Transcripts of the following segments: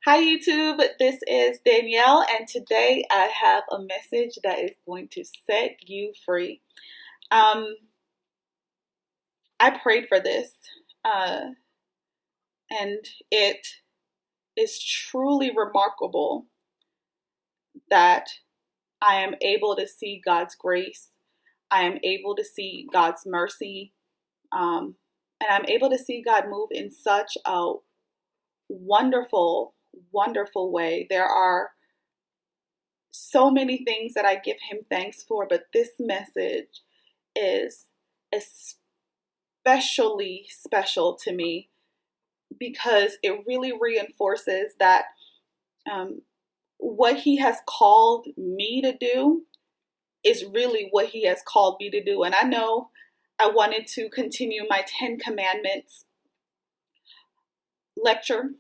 Hi YouTube, this is Danielle, and today I have a message that is going to set you free. Um, I prayed for this, uh, and it is truly remarkable that I am able to see God's grace, I am able to see God's mercy, and I'm able to see God move in such a wonderful, wonderful way. There are so many things that I give him thanks for, but this message is especially special to me because it really reinforces that um, what he has called me to do is really what he has called me to do. And I know I wanted to continue my 10 Commandments lecture,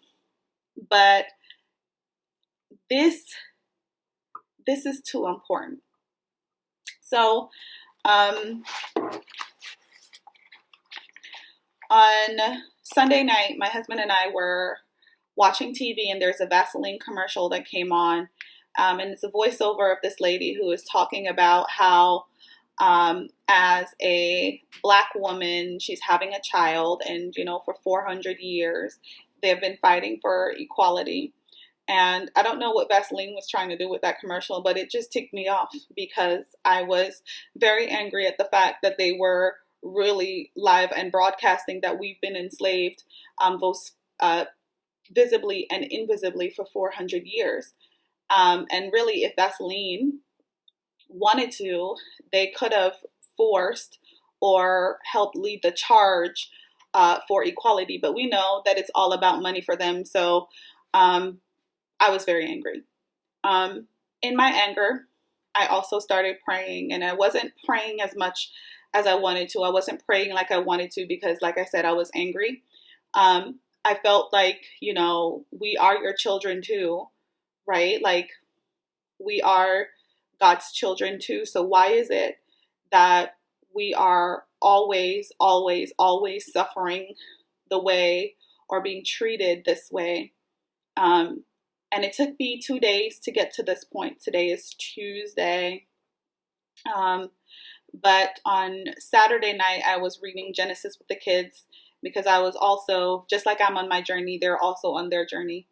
but this this is too important. So um, on Sunday night, my husband and I were watching TV, and there's a Vaseline commercial that came on. And it's a voiceover of this lady who is talking about how, as a black woman, she's having a child, and for 400 years, they've been fighting for equality. And I don't know what Vaseline was trying to do with that commercial, but it just ticked me off because I was very angry at the fact that they were really live and broadcasting that we've been enslaved, both visibly and invisibly, for 400 years. And really, if Vaseline wanted to, they could have forced or helped lead the charge for equality. But we know that it's all about money for them. So I was very angry. In my anger, I also started praying, and I wasn't praying as much as I wanted to. I wasn't praying like I wanted to because, like I said, I was angry. I felt like, we are your children too, right? Like, we are God's children too. So why is it that we are always, always, always suffering the way or being treated this way? And it took me 2 days to get to this point. Today is Tuesday. But on Saturday night, I was reading Genesis with the kids because I was also, just like I'm on my journey, they're also on their journey.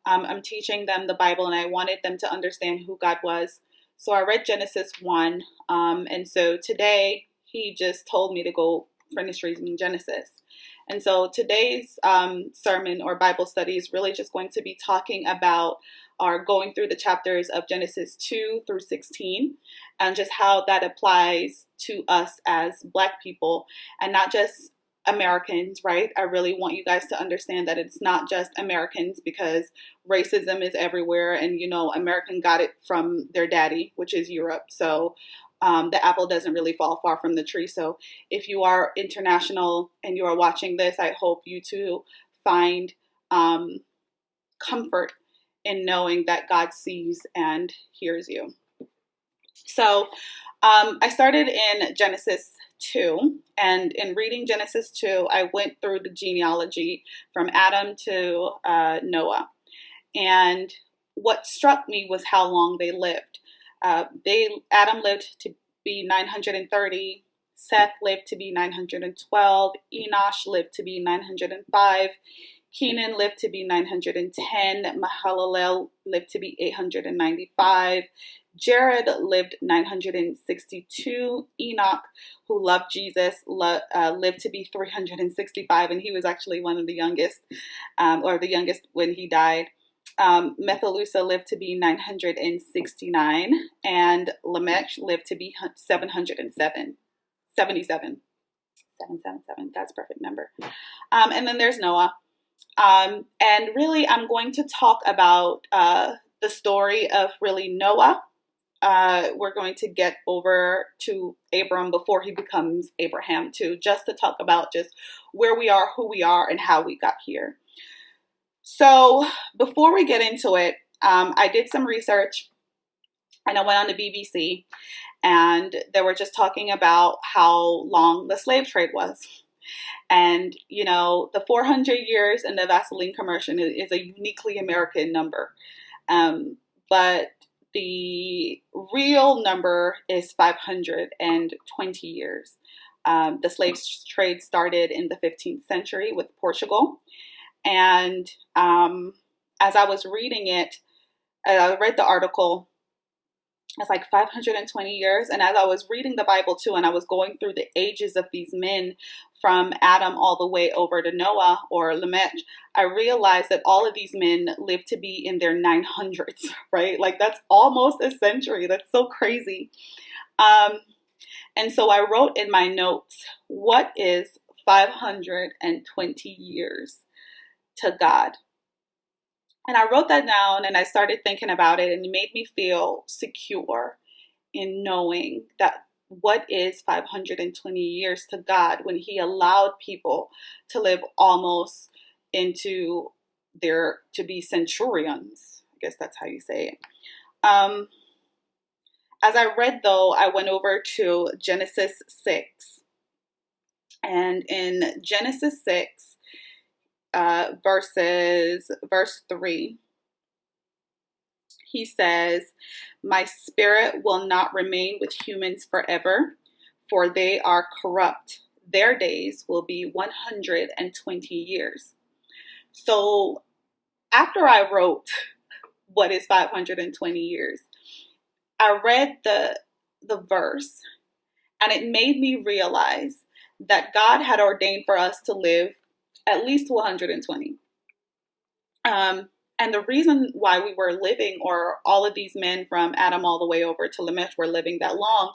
I'm teaching them the Bible, and I wanted them to understand who God was. So I read Genesis 1. And so today, he just told me to go finish reading Genesis. And so today's sermon or Bible study is really just going to be talking about or going through the chapters of Genesis 2 through 16 and just how that applies to us as Black people and not just Americans, right? I really want you guys to understand that it's not just Americans because racism is everywhere, and American got it from their daddy, which is Europe. So the apple doesn't really fall far from the tree. So if you are international and you are watching this, I hope you too find comfort in knowing that God sees and hears you. So I started in Genesis 2, and in reading Genesis 2, I went through the genealogy from Adam to Noah. And what struck me was how long they lived. Adam lived to be 930, Seth lived to be 912, Enosh lived to be 905, Kenan lived to be 910, Mahalalel lived to be 895, Jared lived 962, Enoch, who loved Jesus, lived to be 365, and he was actually one of the youngest, or the youngest when he died. Methuselah lived to be 969, and Lamech lived to be 777. 777, that's a perfect number. And then there's Noah. And really, I'm going to talk about the story of really Noah. We're going to get over to Abram before he becomes Abraham too, just to talk about just where we are, who we are, and how we got here. So before we get into it, I did some research, and I went on the BBC, and they were just talking about how long the slave trade was. And, the 400 years in the Vaseline commercial is a uniquely American number. But the real number is 520 years. The slave trade started in the 15th century with Portugal. And as I was reading it, I read the article. It's like 520 years. And as I was reading the Bible too, and I was going through the ages of these men from Adam all the way over to Noah or Lamech, I realized that all of these men lived to be in their 900s, right? Like that's almost a century. That's so crazy. And so I wrote in my notes, what is 520 years to God? And I wrote that down and I started thinking about it, and it made me feel secure in knowing that what is 520 years to God when He allowed people to live almost into to be centurions. I guess that's how you say it. As I read, though, I went over to Genesis 6. And in Genesis 6, verse 3, he says, "My spirit will not remain with humans forever, for they are corrupt. Their days will be 120 years. So after I wrote what is 520 years, I read the verse, and it made me realize that God had ordained for us to live at least 120. And the reason why we were living, or all of these men from Adam all the way over to Lamech were living that long,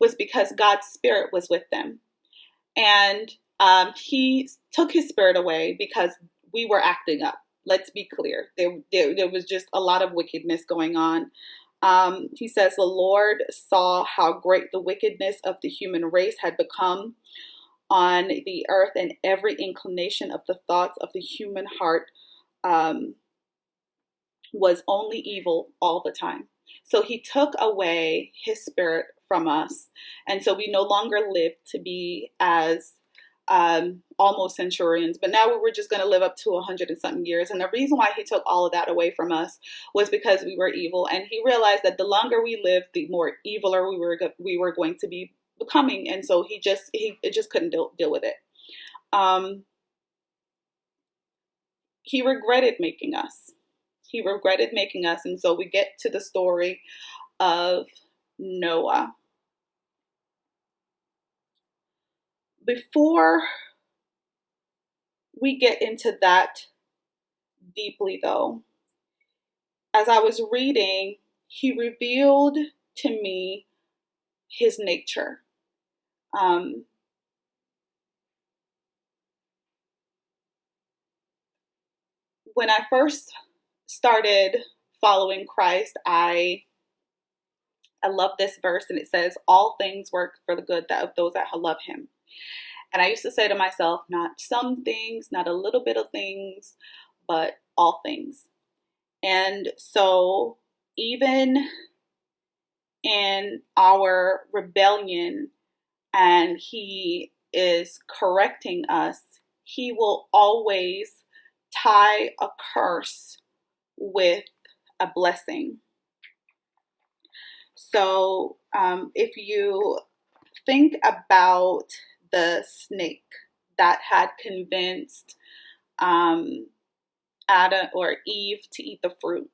was because God's spirit was with them. And He took His spirit away because we were acting up. Let's be clear. There was just a lot of wickedness going on. He says, the Lord saw how great the wickedness of the human race had become on the earth, and every inclination of the thoughts of the human heart was only evil all the time. So He took away His spirit from us. And so we no longer live to be as almost centurions, but now we were just going to live up to 100 and something years. And the reason why He took all of that away from us was because we were evil. And He realized that the longer we lived, the more eviler we were going to be becoming. And so He just couldn't deal with it. He regretted making us. And so we get to the story of Noah. Before we get into that deeply, though, as I was reading, He revealed to me His nature. When I first started following Christ, I love this verse, and it says, all things work for the good of those that love Him. And I used to say to myself, not some things, not a little bit of things, but all things. And so even in our rebellion, and He is correcting us, He will always tie a curse with a blessing. So if you think about the snake that had convinced Adam or Eve to eat the fruit,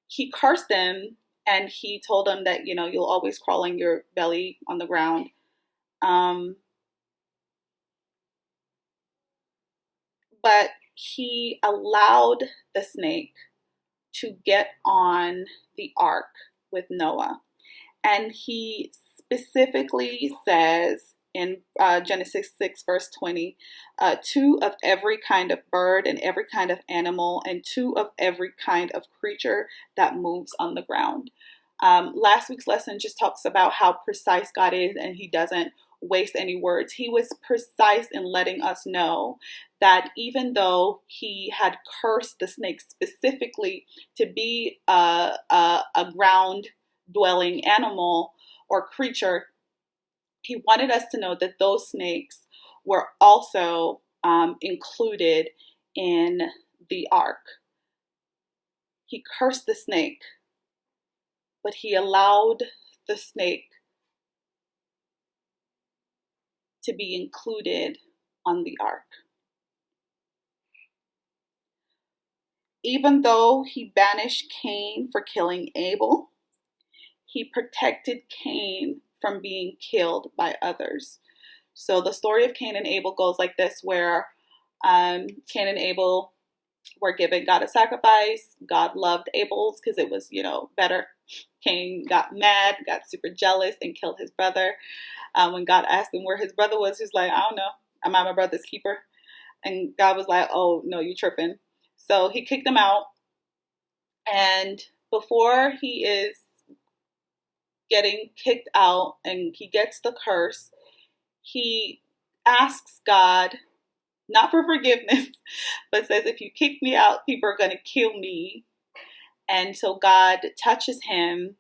He cursed them, and He told them that, you'll always crawl on your belly on the ground. But He allowed the snake to get on the ark with Noah. And He specifically says in Genesis 6, verse 20, 2 of every kind of bird and every kind of animal, and 2 of every kind of creature that moves on the ground. Last week's lesson just talks about how precise God is, and He doesn't waste any words. He was precise in letting us know that even though He had cursed the snake specifically to be a ground dwelling animal or creature, He wanted us to know that those snakes were also included in the ark. He cursed the snake, but he allowed the snake to be included on the ark. Even though he banished Cain for killing Abel, he protected Cain from being killed by others. So the story of Cain and Abel goes like this, where Cain and Abel were giving God a sacrifice. God loved Abel's because it was, better. Cain got mad, got super jealous, and killed his brother. When God asked him where his brother was, he's like, I don't know. Am I my brother's keeper? And God was like, oh, no, you tripping. So he kicked him out. And before he is getting kicked out and he gets the curse, he asks God, not for forgiveness, but says, if you kick me out, people are going to kill me. And so God touches him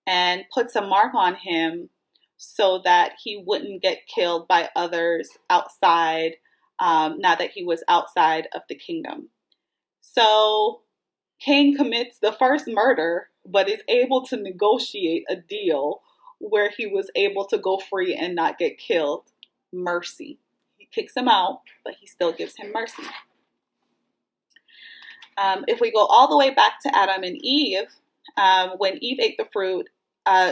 and puts a mark on him so that he wouldn't get killed by others outside, now that he was outside of the kingdom. So Cain commits the first murder, but is able to negotiate a deal where he was able to go free and not get killed. Mercy. He kicks him out, but he still gives him mercy. If we go all the way back to Adam and Eve, when Eve ate the fruit,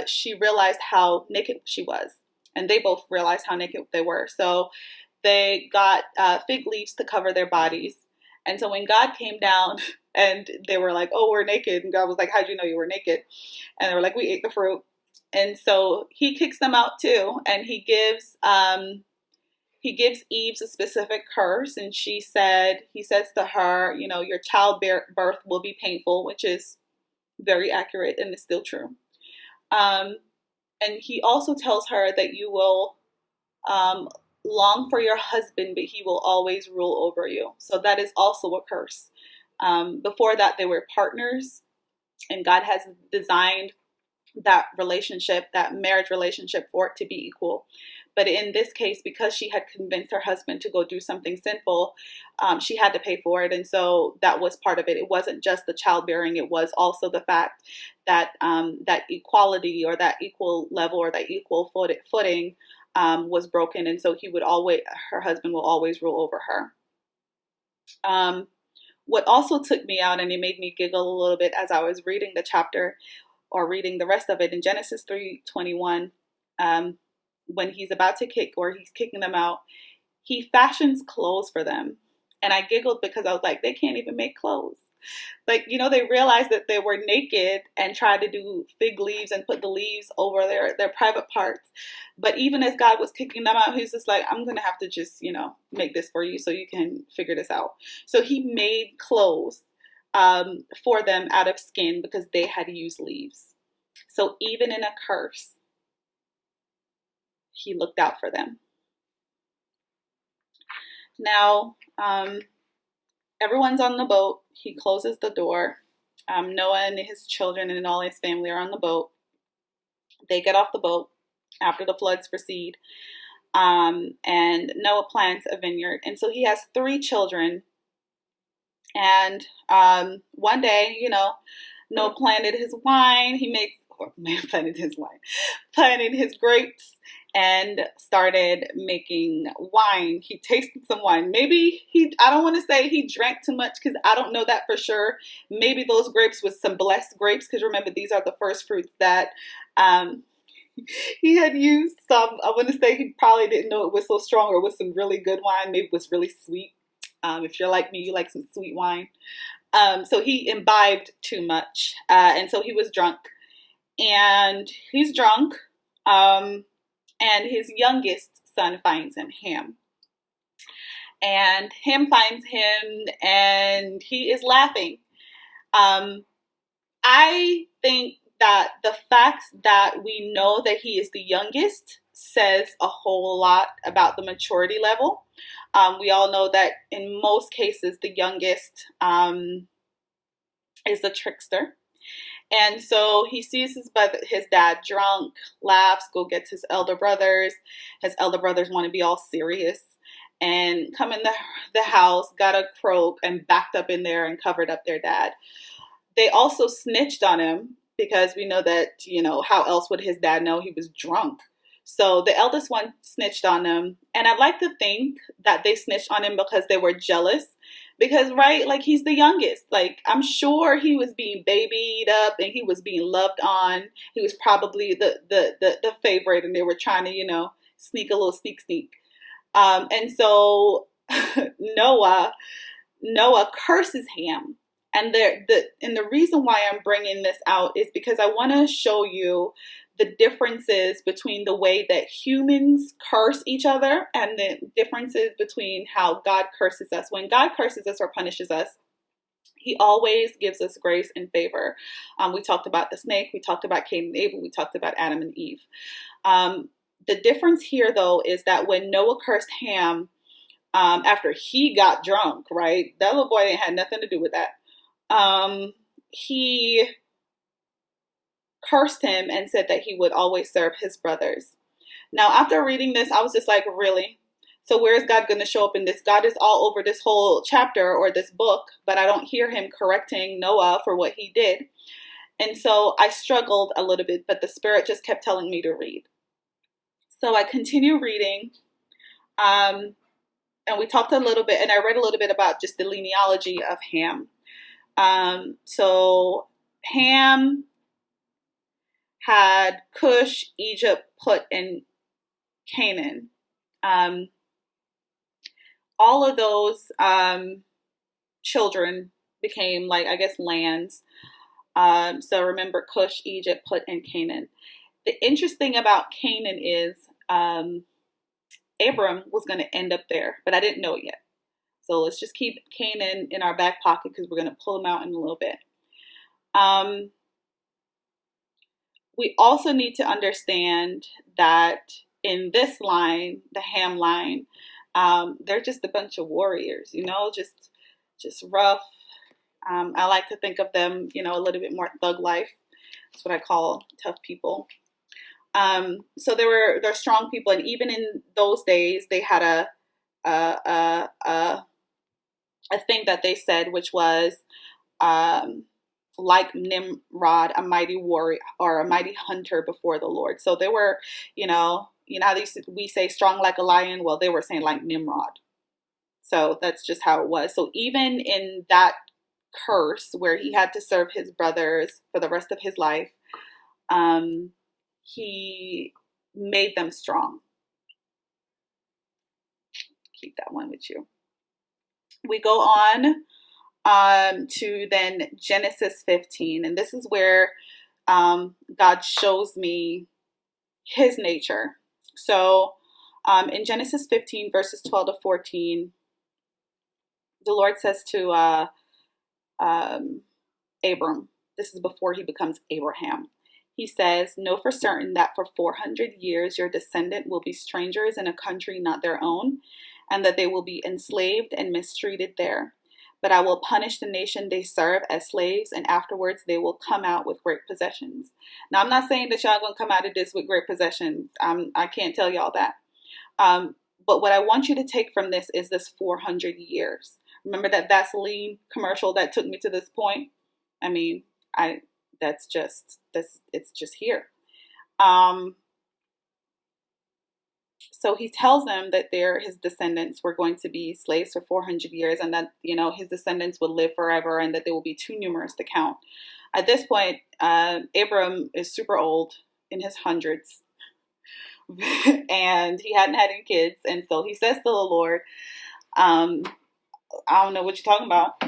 she realized how naked she was. And they both realized how naked they were. So they got fig leaves to cover their bodies. And so when God came down and they were like, oh, we're naked. And God was like, how'd you know you were naked? And they were like, we ate the fruit. And so he kicks them out too. And he gives Eve a specific curse. And he says to her, your childbirth will be painful, which is very accurate and is still true. And he also tells her that you will long for your husband, but he will always rule over you. So that is also a curse. Before that, they were partners, and God has designed that relationship, that marriage relationship, for it to be equal. But in this case, because she had convinced her husband to go do something sinful, she had to pay for it. And so that was part of it. It wasn't just the childbearing. It was also the fact that that equality, or that equal level, or that equal footing was broken. And so her husband will always rule over her. What also took me out, and it made me giggle a little bit as I was reading the chapter, or reading the rest of it, in Genesis 3:21, when he's about to he's kicking them out, he fashions clothes for them. And I giggled because I was like, they can't even make clothes. Like, they realized that they were naked and tried to do fig leaves and put the leaves over their private parts. But even as God was kicking them out, he's just like, I'm going to have to just, make this for you so you can figure this out. So he made clothes for them out of skin because they had used leaves. So even in a curse, he looked out for them. Now, everyone's on the boat. He closes the door. Noah and his children and all his family are on the boat. They get off the boat after the floods recede. And Noah plants a vineyard. And so he has 3 children. And one day, Noah planted his grapes and started making wine. He tasted some wine. Maybe I don't want to say he drank too much because I don't know that for sure. Maybe those grapes was some blessed grapes, because remember, these are the first fruits that he had used. So I want to say he probably didn't know it was so strong, or was some really good wine. Maybe it was really sweet. If you're like me, you like some sweet wine. So he imbibed too much. And so he was drunk. And he's drunk. And his youngest son finds him, Ham. And Ham finds him, and he is laughing. I think that the fact that we know that he is the youngest says a whole lot about the maturity level. We all know that in most cases, the youngest is a trickster. And so he sees his dad drunk, laughs, go gets his elder brothers. His elder brothers want to be all serious and come in the house, got a croak, and backed up in there and covered up their dad. They also snitched on him because we know that, how else would his dad know he was drunk? So the eldest one snitched on him. And I'd like to think that they snitched on him because they were jealous. Because, right, like he's the youngest. Like, I'm sure he was being babied up and he was being loved on. He was probably the favorite, and they were trying to, sneak a little sneak. And so Noah curses Ham. And the reason why I'm bringing this out is because I want to show you the differences between the way that humans curse each other and the differences between how God curses us. When God curses us or punishes us, he always gives us grace and favor. We talked about the snake. We talked about Cain and Abel. We talked about Adam and Eve. The difference here, though, is that when Noah cursed Ham, after he got drunk, right? That little boy had nothing to do with that. He cursed him and said that he would always serve his brothers. Now, after reading this, I was just like, really? So where is God going to show up in this? God is all over this whole chapter or this book, but I don't hear him correcting Noah for what he did. And so I struggled a little bit, but the Spirit just kept telling me to read. So I continue reading. And we talked a little bit, and I read a little bit about just the genealogy of Ham. So Ham had Cush, Egypt, Put, and Canaan. All of those children became lands. So remember Cush, Egypt, Put, and Canaan. The interesting thing about Canaan is Abram was going to end up there, but I didn't know it yet. So let's just keep Canaan in our back pocket because we're going to pull him out in a little bit. We also need to understand that in this line, the Ham line, they're just a bunch of warriors, just rough. I like to think of them, a little bit more thug life. That's what I call tough people. So they're strong people, and even in those days, they had a thing that they said, which was like Nimrod, a mighty warrior or a mighty hunter before the Lord. So they were, how we say strong like a lion. Well, they were saying like Nimrod. So that's just how it was. So even in that curse where he had to serve his brothers for the rest of his life, he made them strong. Keep that one with you. We go on to then Genesis 15. And this is where God shows me his nature. So in Genesis 15, verses 12 to 14, the Lord says to Abram, this is before he becomes Abraham. He says, know for certain that for 400 years your descendant will be strangers in a country not their own, and that they will be enslaved and mistreated there. But I will punish the nation they serve as slaves, and afterwards they will come out with great possessions. Now, I'm not saying that y'all going to come out of this with great possessions. I can't tell y'all that. But what I want you to take from this is this 400 years. Remember that Vaseline commercial that took me to this point? I mean, it's just here. So he tells them that his descendants were going to be slaves for 400 years, and that, his descendants would live forever, and that they will be too numerous to count. At this point, Abram is super old, in his hundreds, and he hadn't had any kids. And so he says to the Lord, I don't know what you're talking about.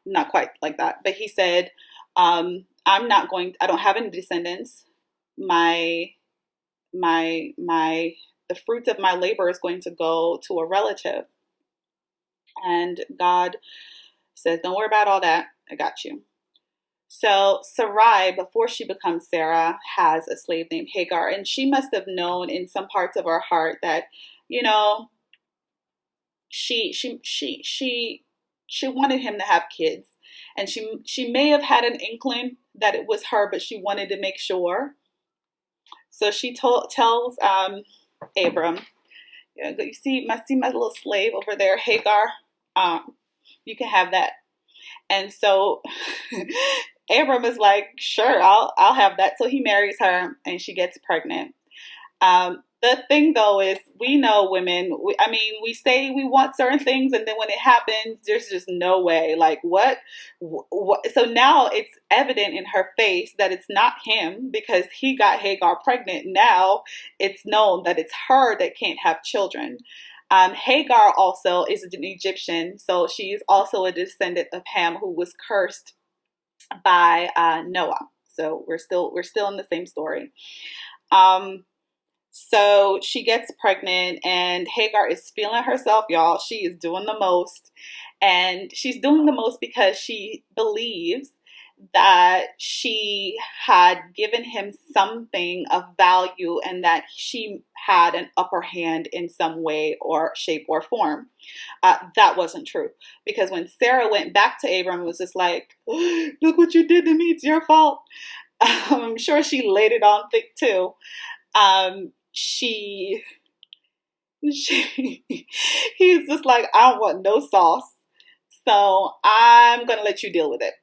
Not quite like that. But he said, I don't have any descendants. The fruit of my labor is going to go to a relative. And God says, don't worry about all that. I got you. So Sarai, before she becomes Sarah, has a slave named Hagar. And she must have known in some parts of her heart that, she wanted him to have kids. And she may have had an inkling that it was her, but she wanted to make sure. So she tells Abram, you see my little slave over there, Hagar. You can have that. And so Abram is like, sure, I'll have that. So he marries her, and she gets pregnant. The thing though is, we know women. We say we want certain things, and then when it happens, there's just no way. Like what? So now it's evident in her face that it's not him, because he got Hagar pregnant. Now it's known that it's her that can't have children. Hagar also is an Egyptian, so she is also a descendant of Ham, who was cursed by Noah. So we're still in the same story. So she gets pregnant, and Hagar is feeling herself, y'all. She is doing the most. And she's doing the most because she believes that she had given him something of value, and that she had an upper hand in some way or shape or form. That wasn't true. Because when Sarah went back to Abram, it was just like, look what you did to me. It's your fault. I'm sure she laid it on thick too. He's just like, I don't want no sauce, so I'm gonna let you deal with it.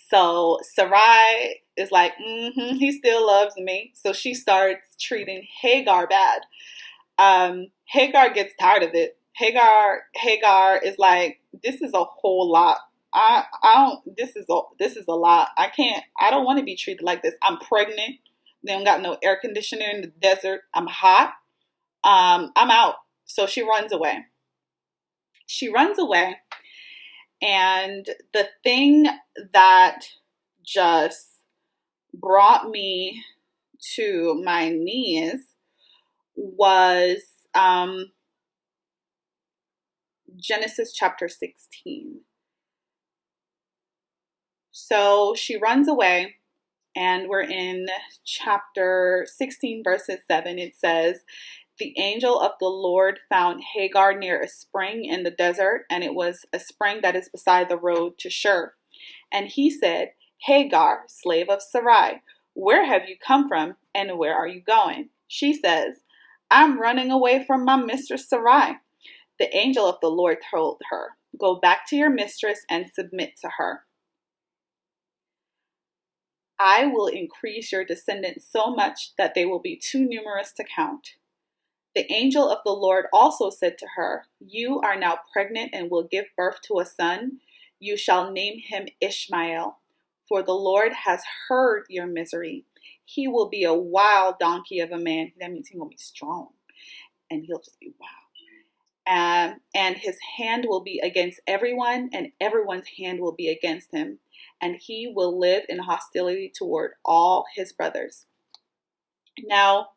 So Sarai is like, he still loves me. So she starts treating Hagar bad. Hagar gets tired of it. Hagar is like, this is a whole lot. I don't. This is a lot. I don't want to be treated like this. I'm pregnant. They don't got no air conditioner in the desert. I'm hot. I'm out. So she runs away. And the thing that just brought me to my knees was Genesis chapter 16. So she runs away. And we're in chapter 16, verses 7. It says, the angel of the Lord found Hagar near a spring in the desert, and it was a spring that is beside the road to Shur. And he said, Hagar, slave of Sarai, where have you come from, and where are you going? She says, I'm running away from my mistress Sarai. The angel of the Lord told her, go back to your mistress and submit to her. I will increase your descendants so much that they will be too numerous to count. The angel of the Lord also said to her, you are now pregnant and will give birth to a son. You shall name him Ishmael, for the Lord has heard your misery. He will be a wild donkey of a man. That means he will be strong, and he'll just be wild. And his hand will be against everyone, and everyone's hand will be against him. And he will live in hostility toward all his brothers. Now,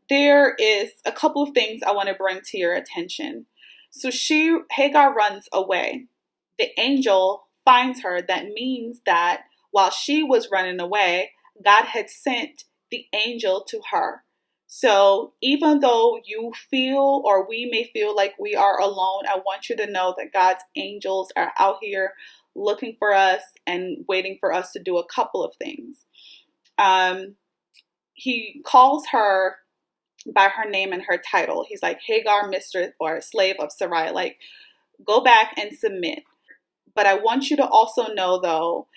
there is a couple of things I want to bring to your attention. So Hagar runs away. The angel finds her. That means that while she was running away, God had sent the angel to her. So even though you feel, or we may feel like we are alone, I want you to know that God's angels are out here looking for us and waiting for us to do a couple of things. He calls her by her name and her title. He's like, Hagar, mistress or slave of Sarai, like, go back and submit. But I want you to also know, though,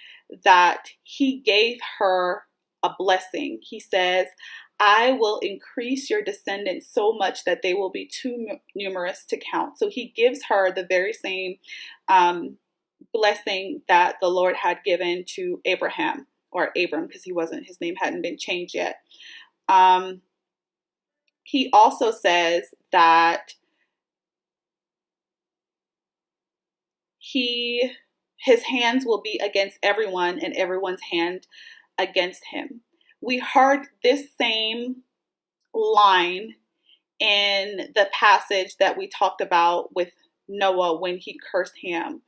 that he gave her a blessing. He says, I will increase your descendants so much that they will be too numerous to count. So he gives her the very same blessing that the Lord had given to Abraham, or Abram, because his name hadn't been changed yet. He also says that his hands will be against everyone, and everyone's hand against him. We heard this same line in the passage that we talked about with Noah when he cursed Ham.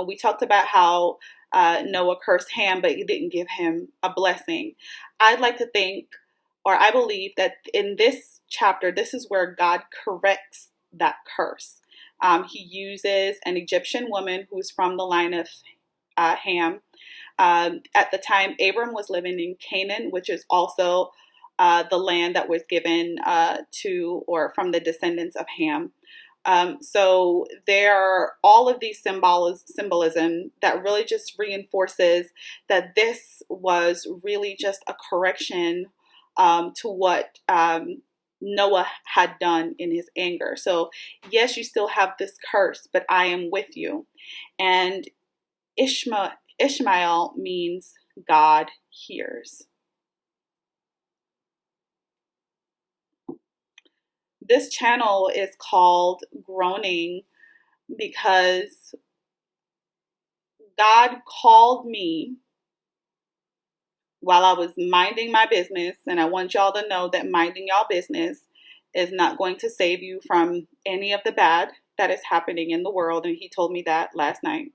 We talked about how Noah cursed Ham, but he didn't give him a blessing. I'd like to think, or I believe that in this chapter, this is where God corrects that curse. He uses an Egyptian woman who's from the line of Ham. At the time, Abram was living in Canaan, which is also the land that was given to or from the descendants of Ham. So there are all of these symbolism that really just reinforces that this was really just a correction to what Noah had done in his anger. So yes, you still have this curse, but I am with you. And Ishmael means God hears. This channel is called Groaning because God called me while I was minding my business. And I want y'all to know that minding y'all business is not going to save you from any of the bad that is happening in the world. And he told me that last night.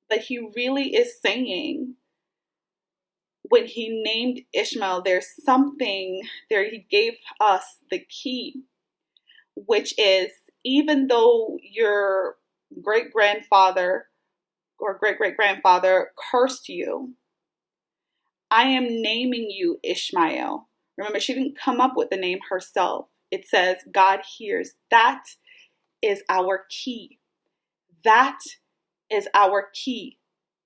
But he really is saying, when he named Ishmael, there's something there. He gave us the key, which is, even though your great-grandfather or great-great-grandfather cursed you, I am naming you Ishmael. Remember, she didn't come up with the name herself. It says God hears. That is our key. That is our key.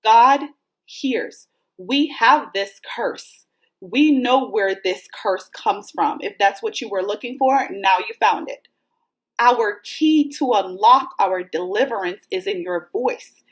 God hears. We have this curse. We know where this curse comes from. If that's what you were looking for, now you found it. Our key to unlock our deliverance is in your voice.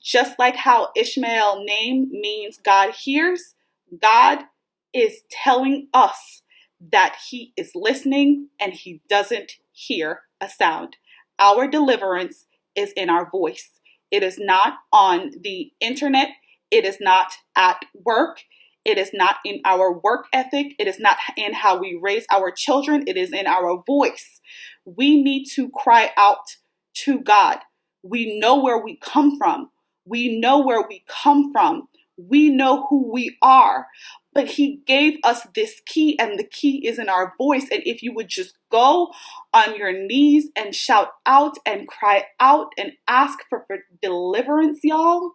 Just like how Ishmael name means God hears, God is telling us that he is listening and he doesn't hear a sound. Our deliverance is in our voice. It is not on the internet. It is not at work. It is not in our work ethic. It is not in how we raise our children. It is in our voice. We need to cry out to God. We know where we come from. We know where we come from. We know who we are. But he gave us this key, and the key is in our voice. And if you would just go on your knees and shout out and cry out and ask for deliverance, y'all,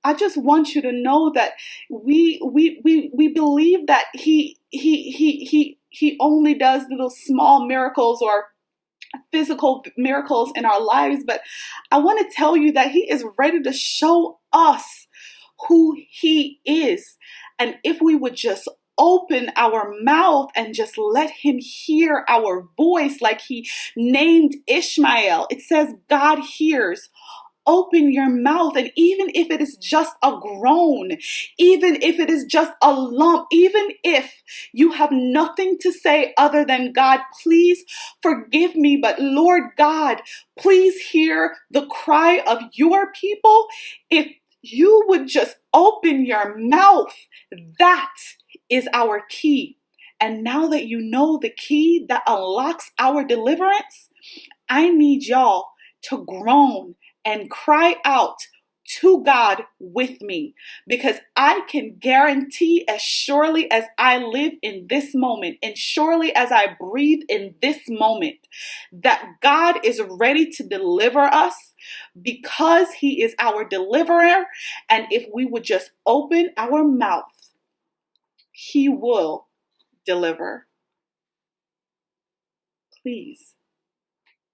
I just want you to know that we believe that he only does little small miracles or physical miracles in our lives, but I want to tell you that he is ready to show us who he is. And if we would just open our mouth and just let him hear our voice, like he named Ishmael, it says God hears. Open your mouth, and even if it is just a groan, even if it is just a lump, even if you have nothing to say other than, God, please forgive me, but Lord God, please hear the cry of your people. If you would just open your mouth, that is our key. And now that you know the key that unlocks our deliverance, I need y'all to groan and cry out to God with me, because I can guarantee, as surely as I live in this moment and surely as I breathe in this moment, that God is ready to deliver us because he is our deliverer. And if we would just open our mouth, he will deliver. Please